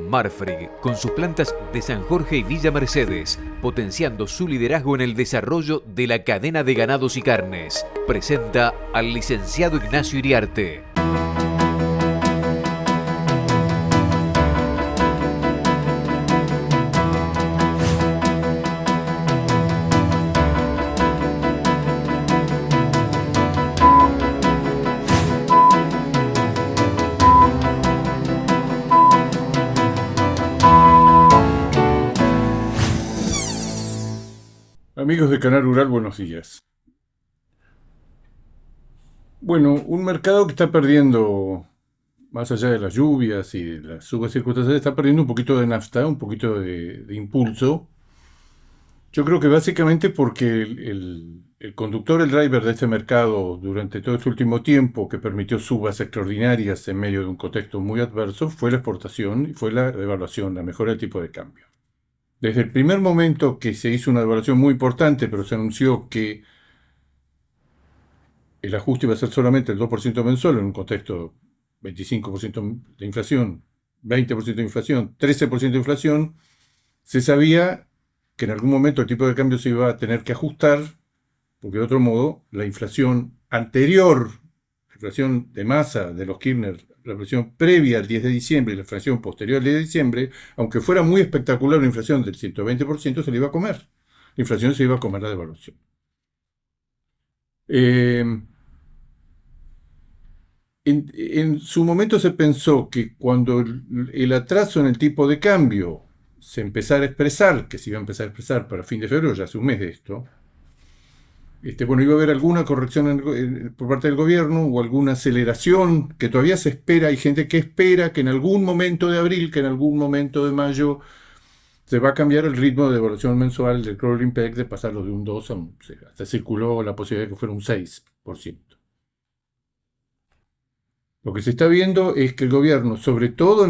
Marfrig, con sus plantas de San Jorge y Villa Mercedes, potenciando su liderazgo en el desarrollo de la cadena de ganados y carnes, presenta al licenciado Ignacio Iriarte. Amigos de Canal Rural, buenos días. Bueno, un mercado que está perdiendo, más allá de las lluvias y de las subas circunstanciales, está perdiendo un poquito de nafta, un poquito de impulso. Yo creo que básicamente porque el conductor, el driver de este mercado durante todo este último tiempo, que permitió subas extraordinarias en medio de un contexto muy adverso, fue la exportación y fue la devaluación, la mejora del tipo de cambio. Desde el primer momento que se hizo una devaluación muy importante, pero se anunció que el ajuste iba a ser solamente el 2% mensual en un contexto 25% de inflación, 20% de inflación, 13% de inflación, se sabía que en algún momento el tipo de cambio se iba a tener que ajustar, porque de otro modo la inflación anterior, la inflación de masa de los Kirchner, la inflación previa al 10 de diciembre y la inflación posterior al 10 de diciembre, aunque fuera muy espectacular una inflación del 120%, se le iba a comer. La inflación se iba a comer la devaluación. En su momento se pensó que cuando el atraso en el tipo de cambio se empezara a expresar, que se iba a empezar a expresar para fin de febrero, ya hace un mes de esto, bueno, iba a haber alguna corrección por parte del gobierno o alguna aceleración que todavía se espera. Hay gente que espera que en algún momento de abril, que en algún momento de mayo, se va a cambiar el ritmo de devaluación mensual del crawling peg, de pasarlo de un 2 a un 6. Hasta circuló la posibilidad de que fuera un 6%. Lo que se está viendo es que el gobierno, sobre todo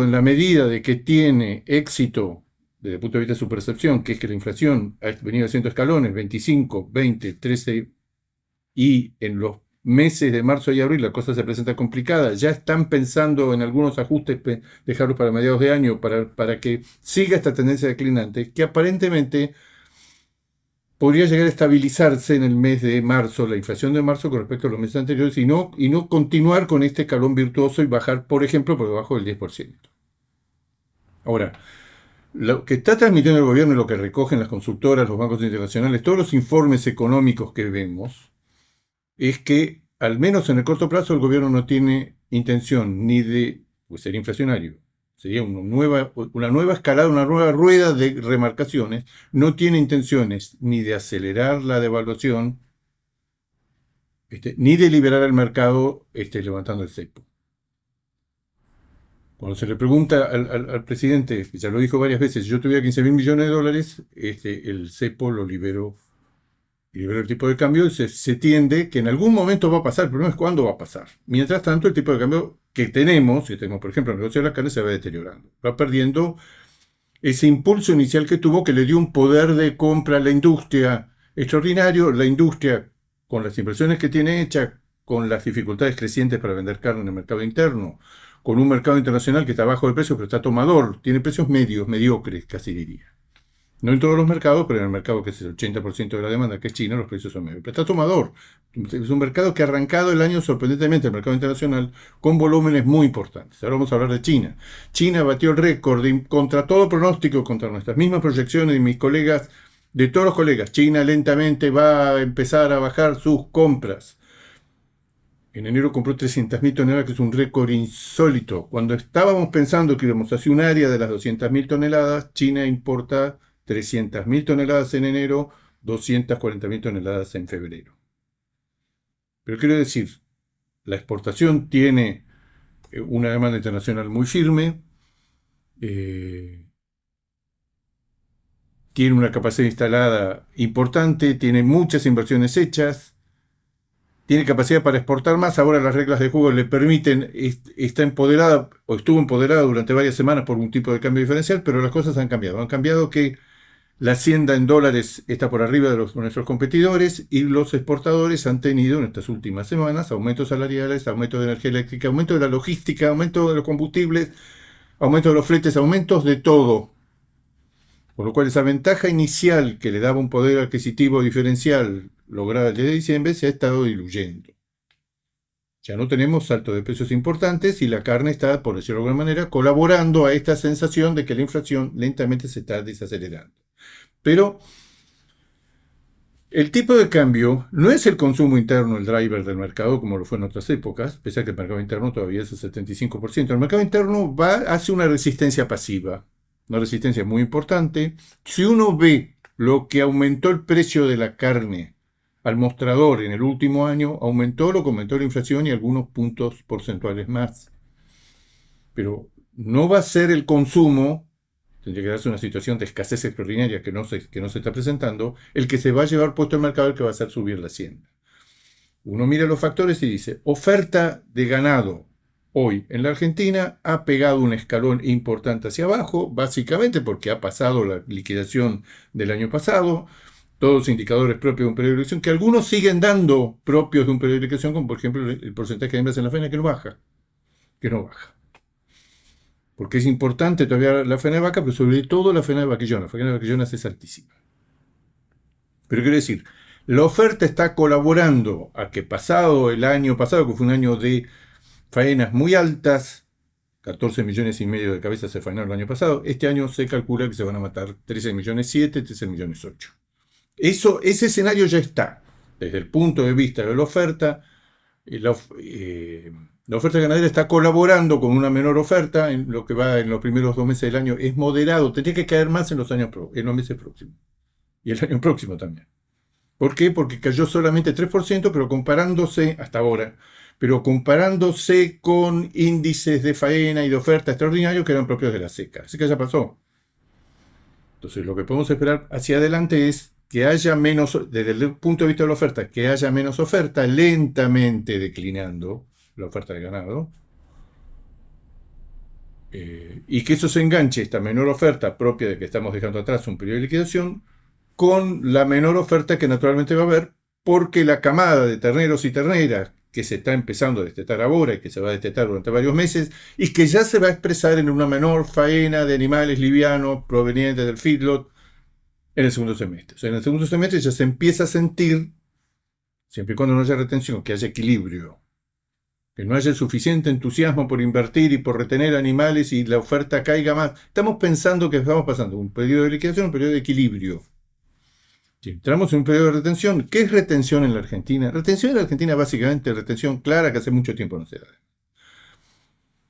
en la medida de que tiene éxito desde el punto de vista de su percepción, que es que la inflación ha venido haciendo escalones, 25, 20, 13, y en los meses de marzo y abril la cosa se presenta complicada, ya están pensando en algunos ajustes, dejarlos para mediados de año, para que siga esta tendencia declinante, que aparentemente podría llegar a estabilizarse en el mes de marzo, la inflación de marzo con respecto a los meses anteriores, y no continuar con este escalón virtuoso y bajar, por ejemplo, por debajo del 10%. Ahora, lo que está transmitiendo el gobierno y lo que recogen las consultoras, los bancos internacionales, todos los informes económicos que vemos, es que, al menos en el corto plazo, el gobierno no tiene intención ni de, pues sería inflacionario, sería una nueva escalada, una nueva rueda de remarcaciones, no tiene intenciones ni de acelerar la devaluación, ni de liberar al mercado levantando el cepo. Cuando se le pregunta al presidente, que ya lo dijo varias veces, si yo tuviera 15.000 millones de dólares, el cepo lo liberó el tipo de cambio, y se tiende que en algún momento va a pasar. El problema es cuándo va a pasar. Mientras tanto, el tipo de cambio que tenemos, por ejemplo, el negocio de las carnes, se va deteriorando. Va perdiendo ese impulso inicial que tuvo, que le dio un poder de compra a la industria extraordinario. La industria, con las inversiones que tiene hechas, con las dificultades crecientes para vender carne en el mercado interno, con un mercado internacional que está bajo de precio, pero está tomador, tiene precios medios, mediocres, casi diría. No en todos los mercados, pero en el mercado que es el 80% de la demanda, que es China, los precios son medios. Pero está tomador. Es un mercado que ha arrancado el año sorprendentemente, el mercado internacional, con volúmenes muy importantes. Ahora vamos a hablar de China. China batió el récord contra todo pronóstico, contra nuestras mismas proyecciones y mis colegas, de todos los colegas. China lentamente va a empezar a bajar sus compras. En enero compró 300.000 toneladas, que es un récord insólito. Cuando estábamos pensando que íbamos hacia un área de las 200.000 toneladas, China importa 300.000 toneladas en enero, 240.000 toneladas en febrero. Pero quiero decir, la exportación tiene una demanda internacional muy firme, tiene una capacidad instalada importante, tiene muchas inversiones hechas, tiene capacidad para exportar más. Ahora las reglas de juego le permiten, está empoderada, o estuvo empoderada durante varias semanas por un tipo de cambio diferencial, pero las cosas han cambiado. Han cambiado que la hacienda en dólares está por arriba de nuestros competidores, y los exportadores han tenido en estas últimas semanas aumentos salariales, aumento de energía eléctrica, aumento de la logística, aumento de los combustibles, aumento de los fletes, aumentos de todo. Por lo cual esa ventaja inicial que le daba un poder adquisitivo diferencial lograda el 10 de diciembre se ha estado diluyendo. Ya no tenemos saltos de precios importantes y la carne está, por decirlo de alguna manera, colaborando a esta sensación de que la inflación lentamente se está desacelerando. Pero el tipo de cambio no es el consumo interno el driver del mercado como lo fue en otras épocas, pese a que el mercado interno todavía es el 75%. El mercado interno hace una resistencia pasiva, una resistencia muy importante. Si uno ve lo que aumentó el precio de la carne al mostrador en el último año, aumentó lo que aumentó la inflación y algunos puntos porcentuales más. Pero no va a ser el consumo, tendría que darse una situación de escasez extraordinaria que no se está presentando, el que se va a llevar puesto al mercado, el que va a hacer subir la hacienda. Uno mira los factores y dice, oferta de ganado hoy en la Argentina ha pegado un escalón importante hacia abajo, básicamente porque ha pasado la liquidación del año pasado, todos indicadores propios de un periodo de elección, que algunos siguen dando propios de un periodo de elección, como por ejemplo el porcentaje de hembras en la faena que no baja. Porque es importante todavía la faena de vaca, pero sobre todo la faena de vaquillona. La faena de vaquillonas es altísima. Pero quiero decir, la oferta está colaborando a que pasado el año pasado, que fue un año de faenas muy altas, 14 millones y medio de cabezas se faenaron el año pasado, este año se calcula que se van a matar 13 millones 7, 13 millones 8. Ese escenario ya está. Desde el punto de vista de la oferta, la oferta ganadera está colaborando con una menor oferta en lo que va en los primeros 2 meses del año. Es moderado, tendría que caer más en los meses próximos. Y el año próximo también. ¿Por qué? Porque cayó solamente 3%, pero comparándose, hasta ahora, pero comparándose con índices de faena y de oferta extraordinarios que eran propios de la seca. Así que ya pasó. Entonces lo que podemos esperar hacia adelante es que haya menos, desde el punto de vista de la oferta, que haya menos oferta, lentamente declinando la oferta de ganado, y que eso se enganche, esta menor oferta propia de que estamos dejando atrás un periodo de liquidación, con la menor oferta que naturalmente va a haber, porque la camada de terneros y terneras que se está empezando a destetar ahora y que se va a destetar durante varios meses, y que ya se va a expresar en una menor faena de animales livianos provenientes del feedlot, en el segundo semestre. O sea, en el segundo semestre ya se empieza a sentir, siempre y cuando no haya retención, que haya equilibrio, que no haya suficiente entusiasmo por invertir y por retener animales y la oferta caiga más. Estamos pensando que estamos pasando un periodo de liquidación, un periodo de equilibrio. Si entramos en un periodo de retención, ¿qué es retención en la Argentina? Retención en la Argentina, básicamente, retención clara que hace mucho tiempo no se da.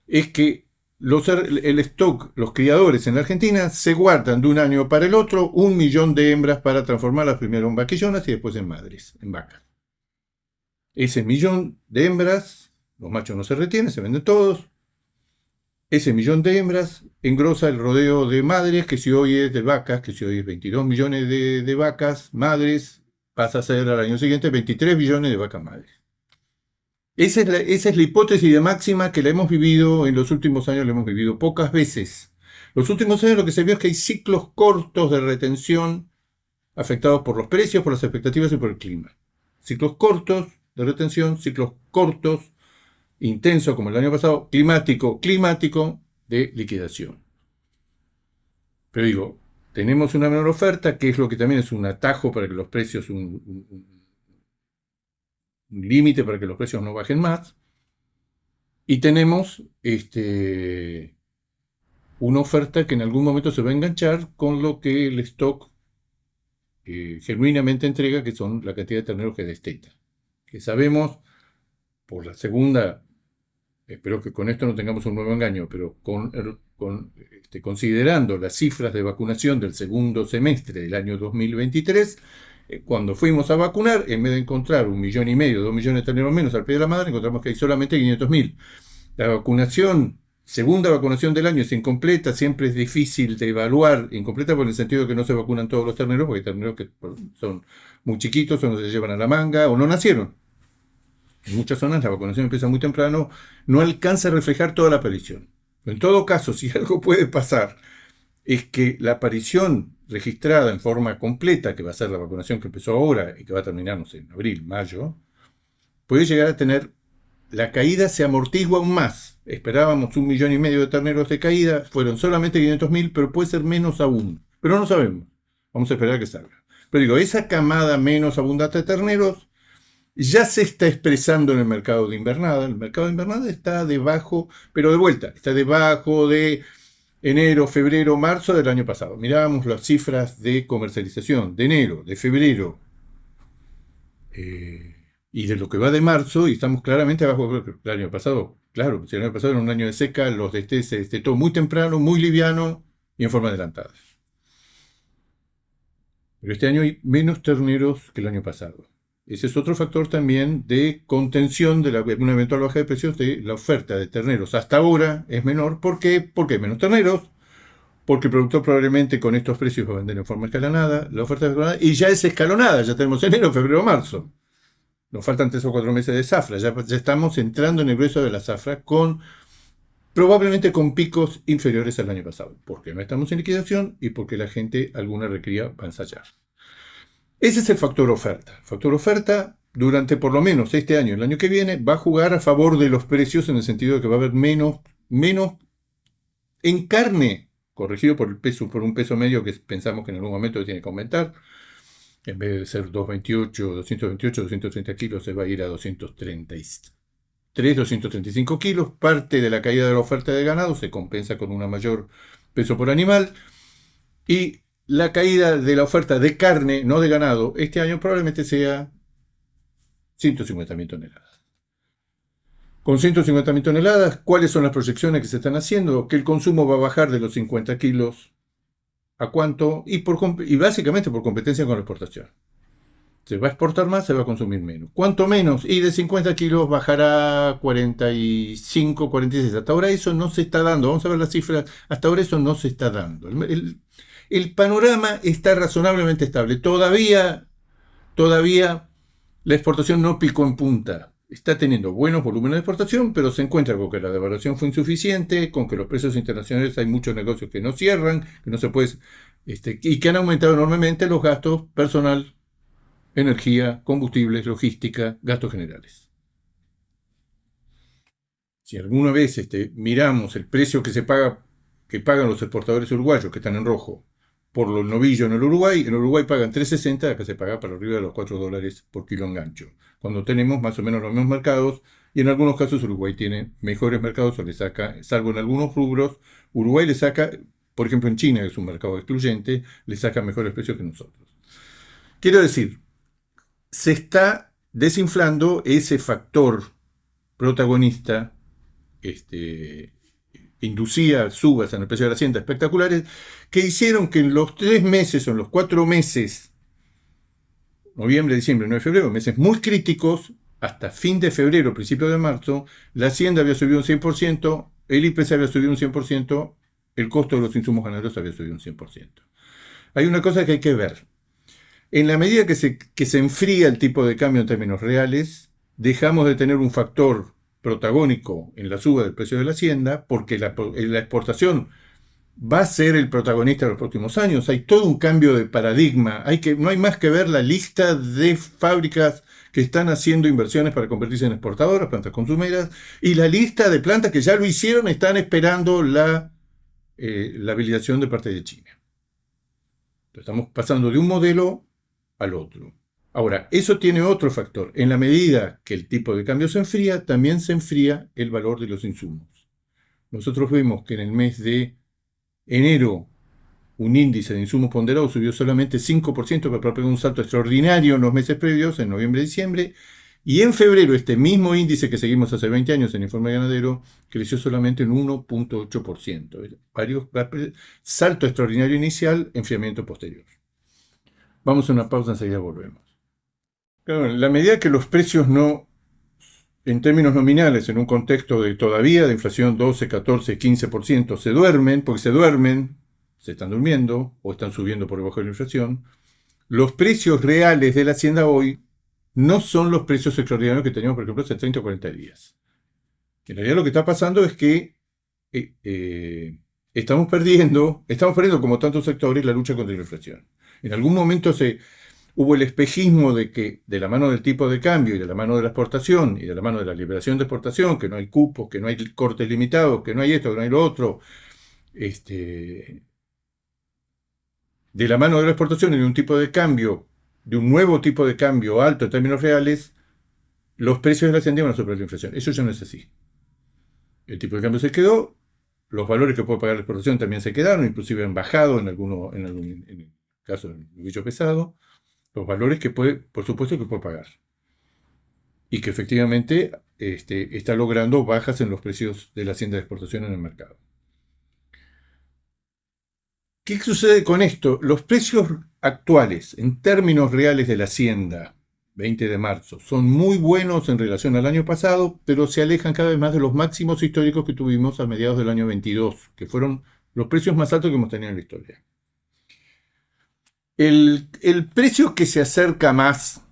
Es que el stock, los criadores en la Argentina se guardan de un año para el otro 1 millón de hembras para transformarlas primero en vaquillonas y después en madres, en vacas. Ese millón de hembras, los machos no se retienen, se venden todos. Ese millón de hembras engrosa el rodeo de madres, que si hoy es de vacas, que si hoy es 22 millones de vacas madres, pasa a ser al año siguiente 23 millones de vacas madres. Esa es la hipótesis de máxima que la hemos vivido en los últimos años, la hemos vivido pocas veces. Los últimos años lo que se vio es que hay ciclos cortos de retención afectados por los precios, por las expectativas y por el clima. Ciclos cortos de retención, ciclos cortos, intensos como el año pasado, climático de liquidación. Pero digo, tenemos una menor oferta, que es lo que también es un atajo para que los precios, un límite para que los precios no bajen más, y tenemos una oferta que en algún momento se va a enganchar con lo que el stock genuinamente entrega, que son la cantidad de terneros que desteta, que sabemos por la segunda, espero que con esto no tengamos un nuevo engaño, pero considerando las cifras de vacunación del segundo semestre del año 2023, cuando fuimos a vacunar, en vez de encontrar 1,5 millones, 2 millones de terneros menos al pie de la madre, encontramos que hay solamente 500.000. La vacunación, segunda vacunación del año, es incompleta, siempre es difícil de evaluar, incompleta por el sentido de que no se vacunan todos los terneros, porque hay terneros que son muy chiquitos, o no se llevan a la manga, o no nacieron. En muchas zonas la vacunación empieza muy temprano, no alcanza a reflejar toda la aparición. Pero en todo caso, si algo puede pasar, es que la aparición registrada en forma completa, que va a ser la vacunación que empezó ahora y que va a terminar, no sé, en abril, mayo, puede llegar a tener la caída se amortigua aún más. Esperábamos 1,5 millones de terneros de caída, fueron solamente 500.000, pero puede ser menos aún. Pero no sabemos. Vamos a esperar a que salga. Pero digo, esa camada menos abundante de terneros ya se está expresando en el mercado de invernada. El mercado de invernada está debajo, pero de vuelta, está debajo de enero, febrero, marzo del año pasado. Mirábamos las cifras de comercialización de enero, de febrero y de lo que va de marzo, y estamos claramente abajo del año pasado. Claro, si el año pasado era un año de seca, los destés se destetó muy temprano, muy liviano y en forma adelantada. Pero este año hay menos terneros que el año pasado. Ese es otro factor también de contención de una eventual baja de precios de la oferta de terneros. Hasta ahora es menor. ¿Por qué? Porque hay menos terneros. Porque el productor probablemente con estos precios va a vender en forma escalonada. La oferta es escalonada y ya es escalonada. Ya tenemos enero, febrero, marzo. Nos faltan 3 o 4 meses de zafra. Ya estamos entrando en el grueso de la zafra probablemente con picos inferiores al año pasado. Porque no estamos en liquidación y porque la gente alguna requería va a ensayar. Ese es el factor oferta. El factor oferta, durante por lo menos este año y el año que viene, va a jugar a favor de los precios en el sentido de que va a haber menos en carne, corregido por un peso medio que pensamos que en algún momento tiene que aumentar. En vez de ser 228, 230 kilos, se va a ir a 233, 235 kilos. Parte de la caída de la oferta de ganado se compensa con una mayor peso por animal. Y la caída de la oferta de carne, no de ganado, este año probablemente sea 150.000 toneladas. Con 150.000 toneladas, ¿cuáles son las proyecciones que se están haciendo? Que el consumo va a bajar de los 50 kilos a cuánto, y básicamente por competencia con la exportación. Se va a exportar más, se va a consumir menos. ¿Cuánto menos? Y de 50 kilos bajará a 45, 46. Hasta ahora eso no se está dando. Vamos a ver las cifras. Hasta ahora eso no se está dando. El panorama está razonablemente estable. Todavía la exportación no picó en punta. Está teniendo buenos volúmenes de exportación, pero se encuentra con que la devaluación fue insuficiente, con que los precios internacionales hay muchos negocios que no cierran, que no se puede, y que han aumentado enormemente los gastos personal, energía, combustibles, logística, gastos generales. Si alguna vez miramos el precio que pagan los exportadores uruguayos, que están en rojo, por los novillos en Uruguay pagan 3.60, acá se paga para arriba de los $4 por kilo engancho. Cuando tenemos más o menos los mismos mercados, y en algunos casos Uruguay tiene mejores mercados, o le saca, salvo en algunos rubros, Uruguay le saca, por ejemplo en China, que es un mercado excluyente, le saca mejores precios que nosotros. Quiero decir, se está desinflando ese factor protagonista, inducía subas en el precio de la hacienda espectaculares, que hicieron que en los 3 meses o en los 4 meses, noviembre, diciembre, 9 de febrero, meses muy críticos, hasta fin de febrero, principio de marzo, la hacienda había subido un 100%, el IPC había subido un 100%, el costo de los insumos ganaderos había subido un 100%. Hay una cosa que hay que ver. En la medida que se enfría el tipo de cambio en términos reales, dejamos de tener un factor protagónico en la suba del precio de la hacienda, porque la exportación va a ser el protagonista de los próximos años. Hay todo un cambio de paradigma. No hay más que ver la lista de fábricas que están haciendo inversiones para convertirse en exportadoras, plantas consumeras, y la lista de plantas que ya lo hicieron están esperando la habilitación de parte de China. Entonces, estamos pasando de un modelo al otro. Ahora, eso tiene otro factor. En la medida que el tipo de cambio se enfría, también se enfría el valor de los insumos. Nosotros vemos que en el mes de enero un índice de insumos ponderados subió solamente 5%, pero pegó un salto extraordinario en los meses previos, en noviembre y diciembre, y en febrero este mismo índice que seguimos hace 20 años en Informe Ganadero creció solamente en 1.8%. Salto extraordinario inicial, enfriamiento posterior. Vamos a una pausa, enseguida volvemos. Claro, en la medida que los precios en términos nominales, en un contexto todavía de inflación 12, 14, 15%, se están durmiendo o están subiendo por debajo de la inflación, los precios reales de la hacienda hoy no son los precios extraordinarios que teníamos, por ejemplo, hace 30 o 40 días. En realidad lo que está pasando es que estamos perdiendo como tantos sectores la lucha contra la inflación. En algún momento hubo el espejismo de que de la mano del tipo de cambio y de la mano de la exportación y de la mano de la liberación de exportación, que no hay cupos, que no hay cortes limitados, que no hay esto, que no hay lo otro, de la mano de la exportación y de un tipo de cambio, de un nuevo tipo de cambio alto en términos reales, los precios de la hacienda iban a superar la inflación. Eso ya no es así. El tipo de cambio se quedó, los valores que puede pagar la exportación también se quedaron, inclusive han bajado en el caso del novillo pesado, los valores que puede, por supuesto que puede pagar. Y que efectivamente está logrando bajas en los precios de la hacienda de exportación en el mercado. ¿Qué sucede con esto? Los precios actuales, en términos reales de la hacienda, 20 de marzo, son muy buenos en relación al año pasado, pero se alejan cada vez más de los máximos históricos que tuvimos a mediados del año 22, que fueron los precios más altos que hemos tenido en la historia. El precio que se acerca más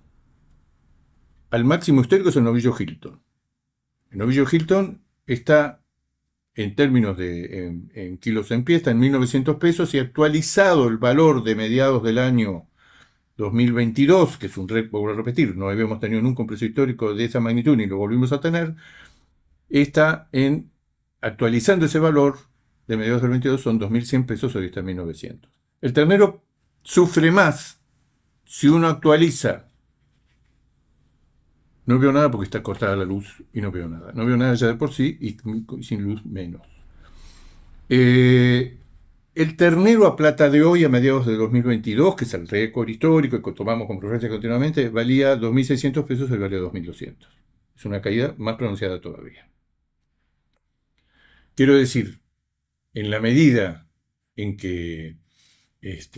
al máximo histórico es el novillo Hilton. El novillo Hilton está, en términos en kilos en pie, está en 1.900 pesos y actualizado el valor de mediados del año 2022, que es un vuelvo a repetir, no habíamos tenido nunca un precio histórico de esa magnitud ni lo volvimos a tener, está actualizando ese valor de mediados del 22, son 2.100 pesos, hoy está en 1.900. El ternero sufre más si uno actualiza. No veo nada porque está cortada la luz y no veo nada. No veo nada ya de por sí y sin luz menos. El ternero a plata de hoy, a mediados de 2022, que es el récord histórico que tomamos como referencia continuamente, valía 2.600 pesos, hoy vale 2.200. Es una caída más pronunciada todavía. Quiero decir, en la medida en que el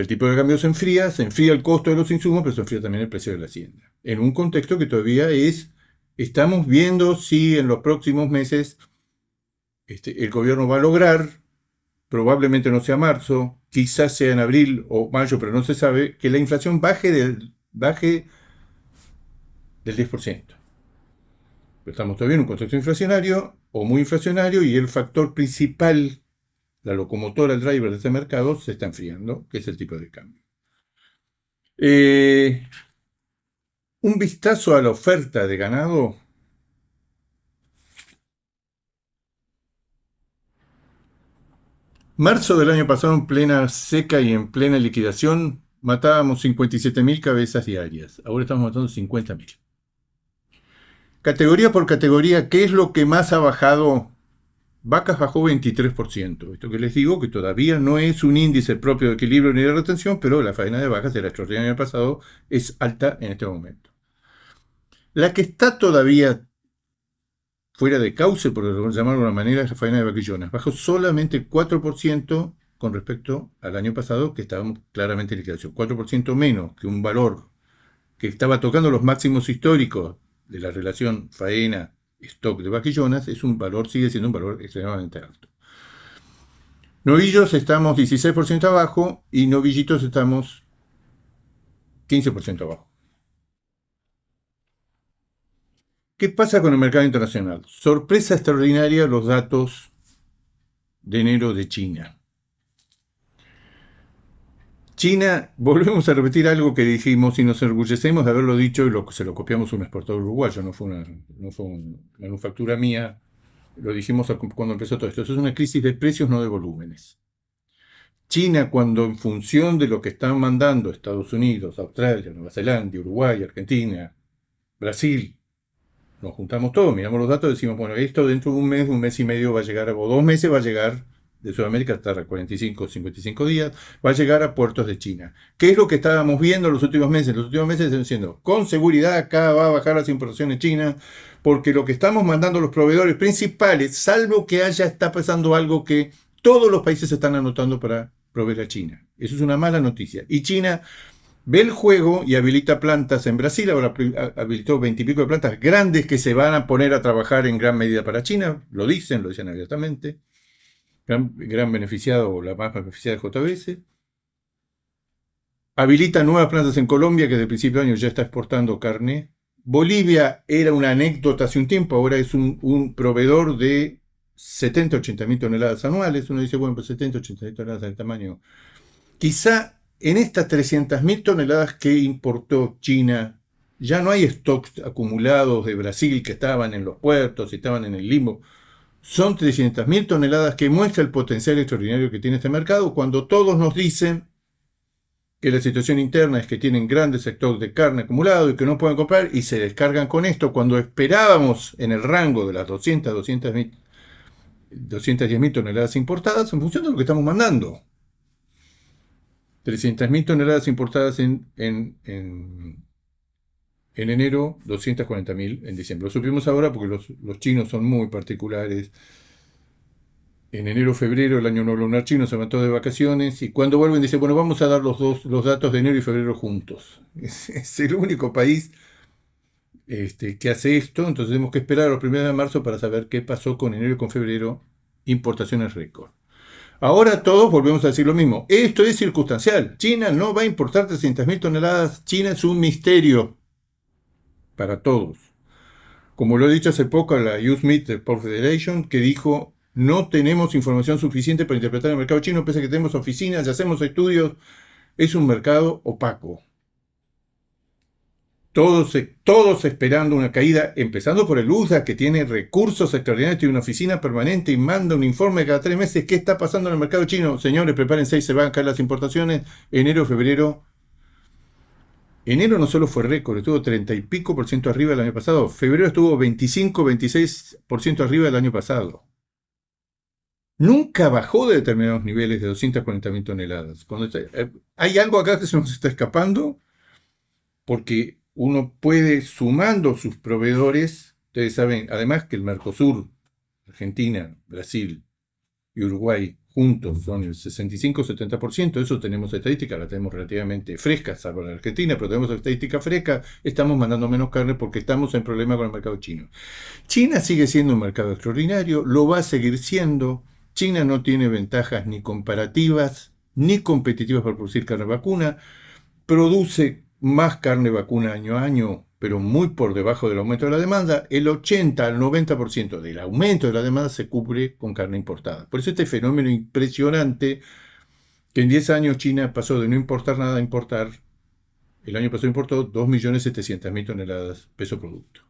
tipo de cambio se enfría el costo de los insumos, pero se enfría también el precio de la hacienda. En un contexto que todavía estamos viendo si en los próximos meses el gobierno va a lograr, probablemente no sea marzo, quizás sea en abril o mayo, pero no se sabe, que la inflación baje del 10%. Pero estamos todavía en un contexto inflacionario o muy inflacionario y el factor principal, la locomotora, el driver de este mercado, se está enfriando, que es el tipo de cambio. Un vistazo a la oferta de ganado. Marzo del año pasado, en plena seca y en plena liquidación, matábamos 57.000 cabezas diarias. Ahora estamos matando 50.000. Categoría por categoría, ¿qué es lo que más ha bajado? Vacas bajó 23%. Esto que les digo, que todavía no es un índice propio de equilibrio ni de retención, pero la faena de vacas era extraordinaria en el pasado, es alta en este momento. La que está todavía fuera de cauce, por llamarlo de alguna manera, es la faena de vaquillonas. Bajó solamente 4% con respecto al año pasado, que estábamos claramente en liquidación. 4% menos que un valor que estaba tocando los máximos históricos de la relación faena-stock de vaquillonas, sigue siendo un valor extremadamente alto. Novillos estamos 16% abajo y novillitos estamos 15% abajo. ¿Qué pasa con el mercado internacional? Sorpresa extraordinaria los datos de enero de China. China, volvemos a repetir algo que dijimos y nos enorgullecemos de haberlo dicho y se lo copiamos a un exportador uruguayo, no fue una manufactura mía, lo dijimos cuando empezó todo esto. Eso es una crisis de precios, no de volúmenes. China, cuando en función de lo que están mandando Estados Unidos, Australia, Nueva Zelanda, Uruguay, Argentina, Brasil, nos juntamos todos, miramos los datos y decimos, bueno, esto dentro de un mes y medio va a llegar, o 2 meses va a llegar de Sudamérica hasta 45, 55 días, va a llegar a puertos de China. ¿Qué es lo que estábamos viendo en los últimos meses? Los últimos meses están diciendo, con seguridad acá va a bajar las importaciones chinas, porque lo que estamos mandando a los proveedores principales, salvo que está pasando algo que todos los países están anotando para proveer a China. Eso es una mala noticia. Y China ve el juego y habilita plantas en Brasil, ahora habilitó 20 y pico de plantas grandes que se van a poner a trabajar en gran medida para China, lo dicen abiertamente. Gran beneficiado o la más beneficiada de JBS. Habilita nuevas plantas en Colombia, que desde el principio de año ya está exportando carne. Bolivia era una anécdota hace un tiempo, ahora es un proveedor de 70, 80 mil toneladas anuales. Uno dice, bueno, pues 70, 80 mil toneladas de tamaño. Quizá en estas 300.000 toneladas que importó China, ya no hay stocks acumulados de Brasil que estaban en los puertos y estaban en el limbo. Son 300.000 toneladas que muestra el potencial extraordinario que tiene este mercado cuando todos nos dicen que la situación interna es que tienen grandes stocks de carne acumulado y que no pueden comprar y se descargan con esto cuando esperábamos en el rango de las 210.000 toneladas importadas en función de lo que estamos mandando. 300.000 toneladas importadas en enero, 240.000 en diciembre. Lo supimos ahora porque los chinos son muy particulares. En enero, febrero, el año no lunar chino se mató de vacaciones y cuando vuelven dice, bueno, vamos a dar los datos de enero y febrero juntos. Es el único país que hace esto, entonces tenemos que esperar a los primeros de marzo para saber qué pasó con enero y con febrero, importaciones récord. Ahora todos volvemos a decir lo mismo. Esto es circunstancial. China no va a importar 300.000 toneladas. China es un misterio para todos. Como lo he dicho hace poco a la Youth Meet Port Federation, que dijo, no tenemos información suficiente para interpretar el mercado chino, pese a que tenemos oficinas y hacemos estudios. Es un mercado opaco. Todos esperando una caída, empezando por el USA, que tiene recursos extraordinarios, tiene una oficina permanente y manda un informe cada 3 meses. ¿Qué está pasando en el mercado chino? Señores, prepárense, se van a caer las importaciones. Enero, febrero. Enero no solo fue récord, estuvo 30 y pico por ciento arriba del año pasado. Febrero estuvo 25, 26% arriba del año pasado. Nunca bajó de determinados niveles de 240.000 toneladas. Hay algo acá que se nos está escapando, porque uno puede, sumando sus proveedores, ustedes saben, además que el Mercosur, Argentina, Brasil y Uruguay juntos son el 65-70%, eso tenemos estadística, la tenemos relativamente fresca, salvo la Argentina, pero tenemos estadística fresca, estamos mandando menos carne porque estamos en problema con el mercado chino. China sigue siendo un mercado extraordinario, lo va a seguir siendo. China no tiene ventajas ni comparativas ni competitivas para producir carne vacuna, produce más carne vacuna año a año, pero muy por debajo del aumento de la demanda. El 80 al 90% del aumento de la demanda se cubre con carne importada. Por eso este fenómeno impresionante que en 10 años China pasó de no importar nada a importar. El año pasado importó 2.700.000 toneladas peso producto.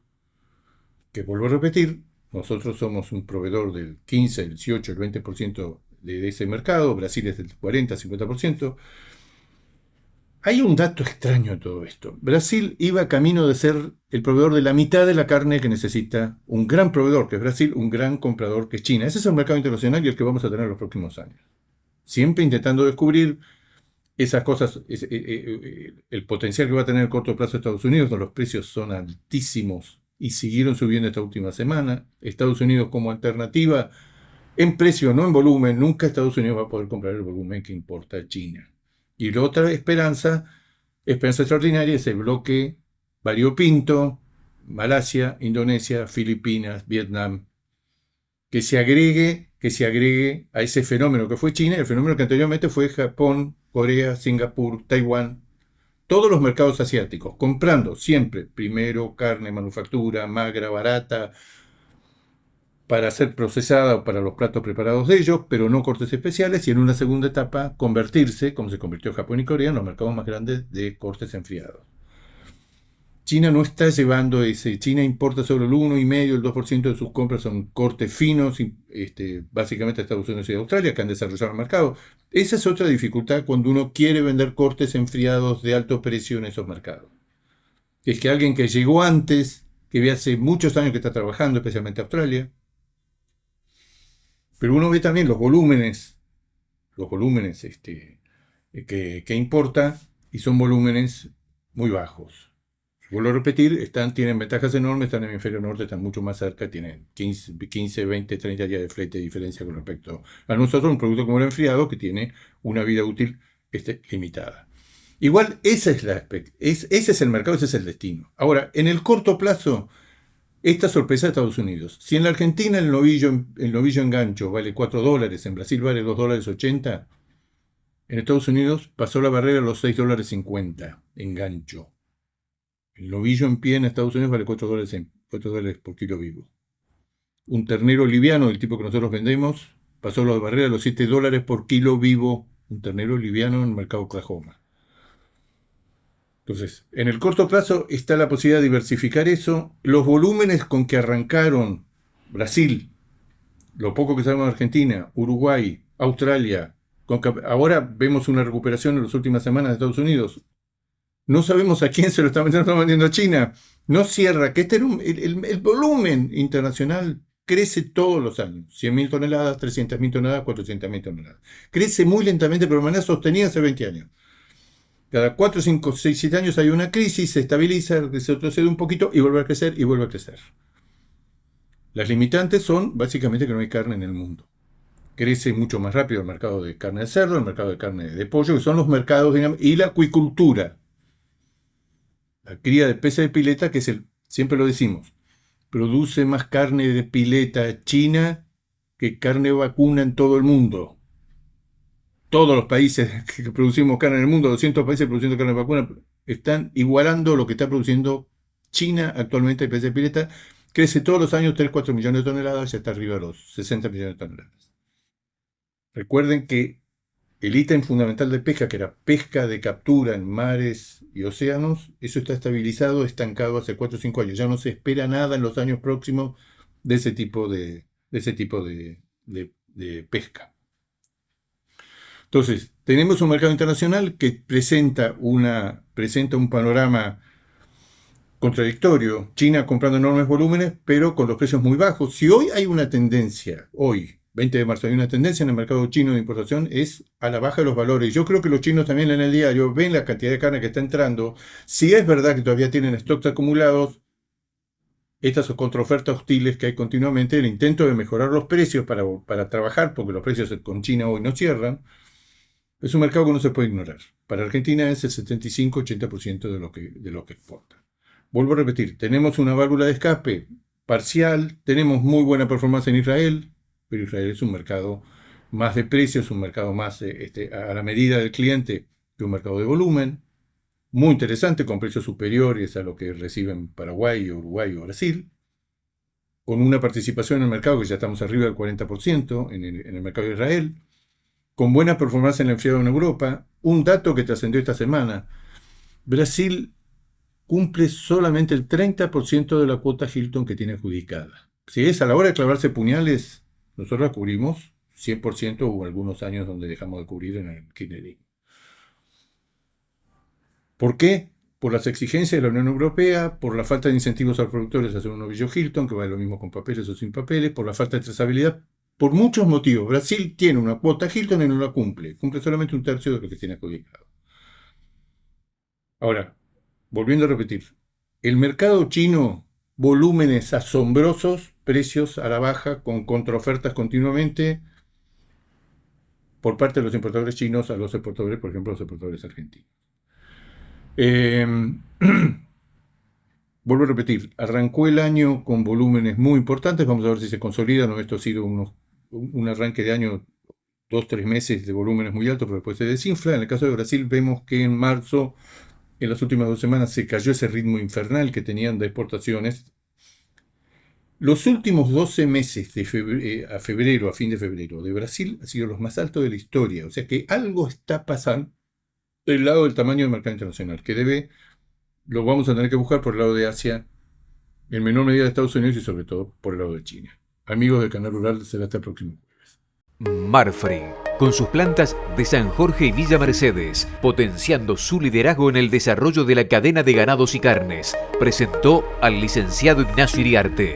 Que vuelvo a repetir, nosotros somos un proveedor del 15, el 18, el 20% de ese mercado. Brasil es del 40, 50%. Hay un dato extraño en todo esto. Brasil iba camino de ser el proveedor de la mitad de la carne que necesita un gran proveedor, que es Brasil, un gran comprador, que es China. Ese es el mercado internacional y el que vamos a tener en los próximos años. Siempre intentando descubrir esas cosas, el potencial que va a tener en el corto plazo Estados Unidos, donde los precios son altísimos y siguieron subiendo esta última semana. Estados Unidos como alternativa en precio, no en volumen. Nunca Estados Unidos va a poder comprar el volumen que importa China. Y la otra esperanza extraordinaria, es el bloque variopinto, Malasia, Indonesia, Filipinas, Vietnam, que se agregue a ese fenómeno que fue China, el fenómeno que anteriormente fue Japón, Corea, Singapur, Taiwán, todos los mercados asiáticos, comprando siempre primero carne, manufactura, magra, barata, para ser procesada o para los platos preparados de ellos, pero no cortes especiales, y en una segunda etapa convertirse, como se convirtió Japón y Corea, en los mercados más grandes de cortes enfriados. China no está llevando ese. China importa solo el 1,5, el 2% de sus compras son cortes finos, básicamente a Estados Unidos y Australia, que han desarrollado el mercado. Esa es otra dificultad cuando uno quiere vender cortes enfriados de alto precio en esos mercados. Es que alguien que llegó antes, que ve hace muchos años que está trabajando, especialmente Australia, pero uno ve también los volúmenes que importa, y son volúmenes muy bajos. Vuelvo a repetir, tienen ventajas enormes, están en el hemisferio norte, están mucho más cerca, tienen 15, 20, 30 días de flete de diferencia con respecto a nosotros, un producto como el enfriado que tiene una vida útil limitada. Igual, ese es el mercado, ese es el destino. Ahora, en el corto plazo, esta sorpresa de Estados Unidos. Si en la Argentina el novillo en gancho vale $4, en Brasil vale $2.80, en Estados Unidos pasó la barrera a los $6.50 en gancho. El novillo en pie en Estados Unidos vale $4 por kilo vivo. Un ternero liviano, del tipo que nosotros vendemos, pasó la barrera a los $7 por kilo vivo. Un ternero liviano en el mercado Oklahoma. Entonces, en el corto plazo está la posibilidad de diversificar eso. Los volúmenes con que arrancaron Brasil, lo poco que sabemos de Argentina, Uruguay, Australia, ahora vemos una recuperación en las últimas semanas de Estados Unidos. No sabemos a quién se lo está vendiendo a China. No cierra, que el volumen internacional crece todos los años. 100.000 toneladas, 300.000 toneladas, 400.000 toneladas. Crece muy lentamente, pero de manera sostenida hace 20 años. Cada 4, 5, 6, 7 años hay una crisis, se estabiliza, se retrocede un poquito y vuelve a crecer y vuelve a crecer. Las limitantes son básicamente que no hay carne en el mundo. Crece mucho más rápido el mercado de carne de cerdo, el mercado de carne de pollo, que son los mercados y la acuicultura. La cría de peces de pileta, que es siempre lo decimos, produce más carne de pileta China que carne vacuna en todo el mundo. Todos los países que producimos carne en el mundo, 200 países produciendo carne de vacuna, están igualando lo que está produciendo China actualmente de peces de pileta. Crece todos los años 3-4 millones de toneladas, ya está arriba de los 60 millones de toneladas. Recuerden que el ítem fundamental de pesca, que era pesca de captura en mares y océanos, eso está estabilizado, estancado hace 4 o 5 años. Ya no se espera nada en los años próximos de ese tipo de pesca. Entonces, tenemos un mercado internacional que presenta un panorama contradictorio. China comprando enormes volúmenes, pero con los precios muy bajos. Si hoy hay una tendencia, hoy, 20 de marzo, hay una tendencia en el mercado chino de importación, es a la baja de los valores. Yo creo que los chinos también en el diario ven la cantidad de carne que está entrando. Si es verdad que todavía tienen stocks acumulados, estas contraofertas hostiles que hay continuamente, el intento de mejorar los precios para trabajar, porque los precios con China hoy no cierran, es un mercado que no se puede ignorar. Para Argentina es el 75-80% de lo que exporta. Vuelvo a repetir, tenemos una válvula de escape parcial, tenemos muy buena performance en Israel, pero Israel es un mercado más de precios, un mercado más a la medida del cliente que un mercado de volumen, muy interesante, con precios superiores a lo que reciben Paraguay, Uruguay o Brasil, con una participación en el mercado que ya estamos arriba del 40% en el mercado de Israel, con buena performance en el enfriado en Europa. Un dato que trascendió esta semana: Brasil cumple solamente el 30% de la cuota Hilton que tiene adjudicada. Si es a la hora de clavarse puñales, nosotros la cubrimos 100%, o algunos años donde dejamos de cubrir en el Kennedy. ¿Por qué? Por las exigencias de la Unión Europea, por la falta de incentivos a los productores a hacer un novillo Hilton, que vale lo mismo con papeles o sin papeles, por la falta de trazabilidad, por muchos motivos. Brasil tiene una cuota Hilton y no la cumple. Cumple solamente 1/3 de lo que tiene adjudicado. Ahora, volviendo a repetir, el mercado chino, volúmenes asombrosos, precios a la baja, con contraofertas continuamente por parte de los importadores chinos a los exportadores, por ejemplo, los exportadores argentinos. Vuelvo a repetir, arrancó el año con volúmenes muy importantes, vamos a ver si se consolidan, esto ha sido un arranque de año, 2-3 meses de volúmenes muy altos, pero después se desinfla. En el caso de Brasil vemos que en marzo, en las últimas 2 semanas, se cayó ese ritmo infernal que tenían de exportaciones. Los últimos 12 meses de a fin de febrero, de Brasil han sido los más altos de la historia. O sea que algo está pasando del lado del tamaño del mercado internacional, que lo vamos a tener que buscar por el lado de Asia, en menor medida de Estados Unidos y sobre todo por el lado de China. Amigos del Canal Rural, será hasta el próximo jueves. Marfrig, con sus plantas de San Jorge y Villa Mercedes, potenciando su liderazgo en el desarrollo de la cadena de ganados y carnes, presentó al licenciado Ignacio Iriarte.